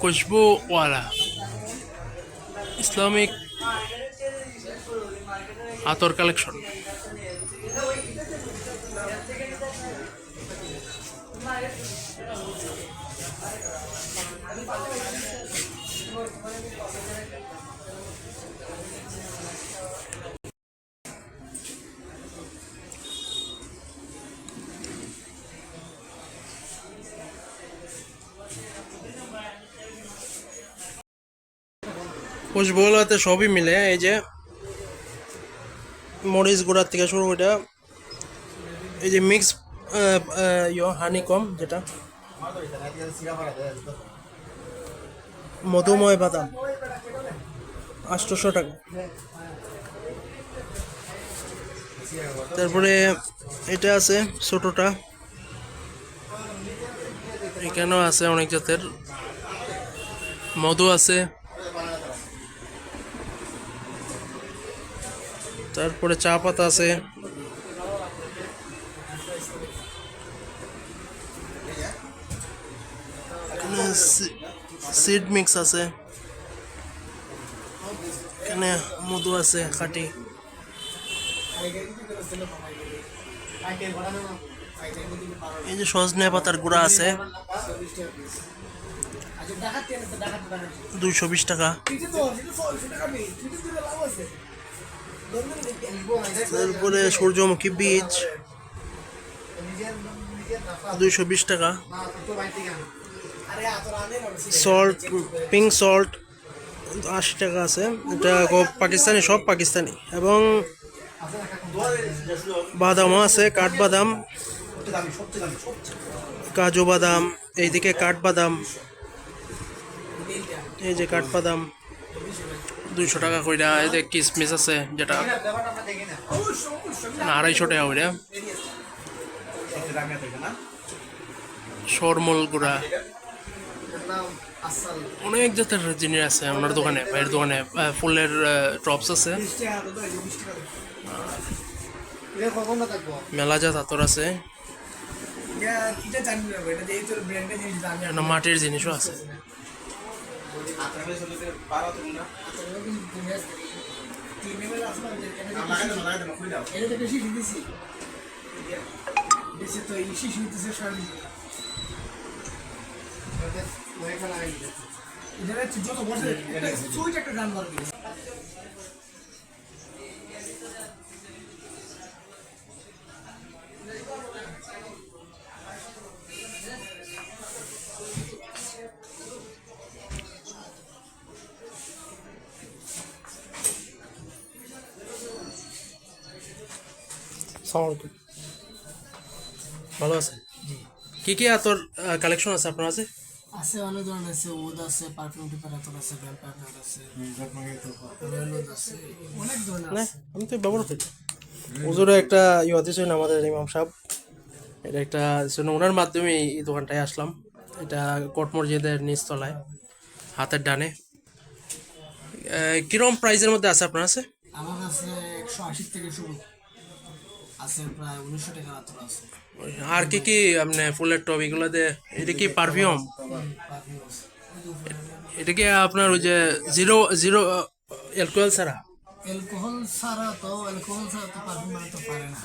খুশবুওয়ালা Islamic আতর collection. খুশবুওয়ালাতে সবই মিলে, এই যে মরিচ গুঁড়ার থেকে শুরু করে এই যে মিক্স হানিকম, যেটা মধুময় বাদাম 800 টাকা। তারপরে এটা আছে ছোটটা, এখানেও আছে অনেক জাতের মধু আছে। তারপরে চা পাতা আছে, সিড মিক্স আছে, এখানে মধু আছে খাঁটি। এই যে সজনে পাতার গুঁড়া আছে 220 টাকা। তারপরে সূর্যমুখী বীজ 220 টাকা। সল্ট, পিঙ্ক সল্ট 80 টাকা আছে। এটা পাকিস্তানি, সব পাকিস্তানি। এবং বাদামও আছে, কাঠবাদাম, কাজু বাদাম, এইদিকে কাঠবাদাম, এই যে কাঠবাদাম 200 টাকা কইরা। এই যে কিসমিস আছে, যেটা 250 টাকা কইরা। সরমল গুঁড়া, অনেক জাতের জিনিস আছে ওনার দোকানে, ভাইয়ের দোকানে। ফুলের টপস আছে, মেলাজাত আতর আছে, মাটির জিনিসও আছে। ভালো আছে। কি কি আতর কালেকশন আছে আপনার কাছে? আছে অনেক ধরনের আছে, উড আছে, পারফিউম টিপার আতর আছে, ভ্যাম্পায়ার আছে, রেলুদ আছে, অনেক ধরনের আছে। আমি তো ব্যবহার করি। হুজুরে একটা দিয়েছেন আমাদের ইমাম সাহেব, এটা একটা ওনার মাধ্যমে এই দোকানটায় আসলাম। এটা কোট মসজিদের নিচতলায়, হাতের ডানে। কিরকম প্রাইসের মধ্যে আছে আপনার কাছে? আমার কাছে 180 থেকে শুরু আছে, প্রায় 1900 টাকার আতর আছে। আর কি কি আপনি ফুলের টব এগুলোতে? এটা কি পারফিউম? পারফিউম আছে, এটা কি আপনার ওই যে জিরো জিরো অ্যালকোহল ছাড়া? অ্যালকোহল ছাড়া তো পারফিউম বানাতে পারে না,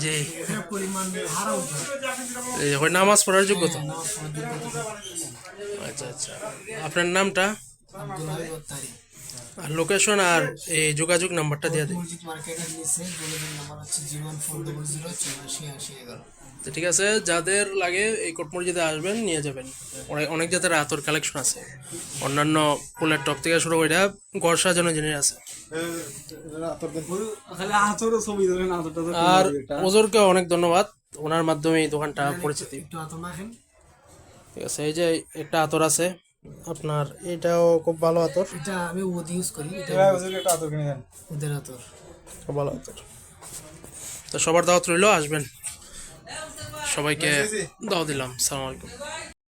জি, এটার পরিমাণ হারা উঠে। এই যে নামাজ পড়ার যোগ্যতা। নামাজ পড়ার যোগ্যতা। আচ্ছা আচ্ছা, আপনার নামটা? আব্দুল হাবিব আত্তারি। আর লোকেশন আর এই যোগাযোগ নাম্বারটা দিয়ে দিন। মসজিদ মার্কেটের নিচে, যোগাযোগ নাম্বার হচ্ছে 01400 তো ঠিক আছে, যাদের লাগে এই কোট মসজিদে আসবেন, নিয়ে যাবেন। অনেক জাতের আতর কালেকশন আছে, অন্যান্য ফুলের টপ থেকে শুরু করে ঘর সাজানো জিনিস আছে। আর ওজোরকে অনেক ধন্যবাদ, ওনার মাধ্যমে এই দোকানটা পরিচিতি। ঠিক আছে, এই যে একটা আতর আছে আপনার, এটাও খুব ভালো আতর। এটা আমি ওদ ইউজ করি, এটা আতর কিনে দেন, ওদের আতর খুব ভালো আতর। তো সবার দাওয়াত রইল, আসবেন। সবাইকে দাওয়াত দিলাম। সালাম আলাইকুম।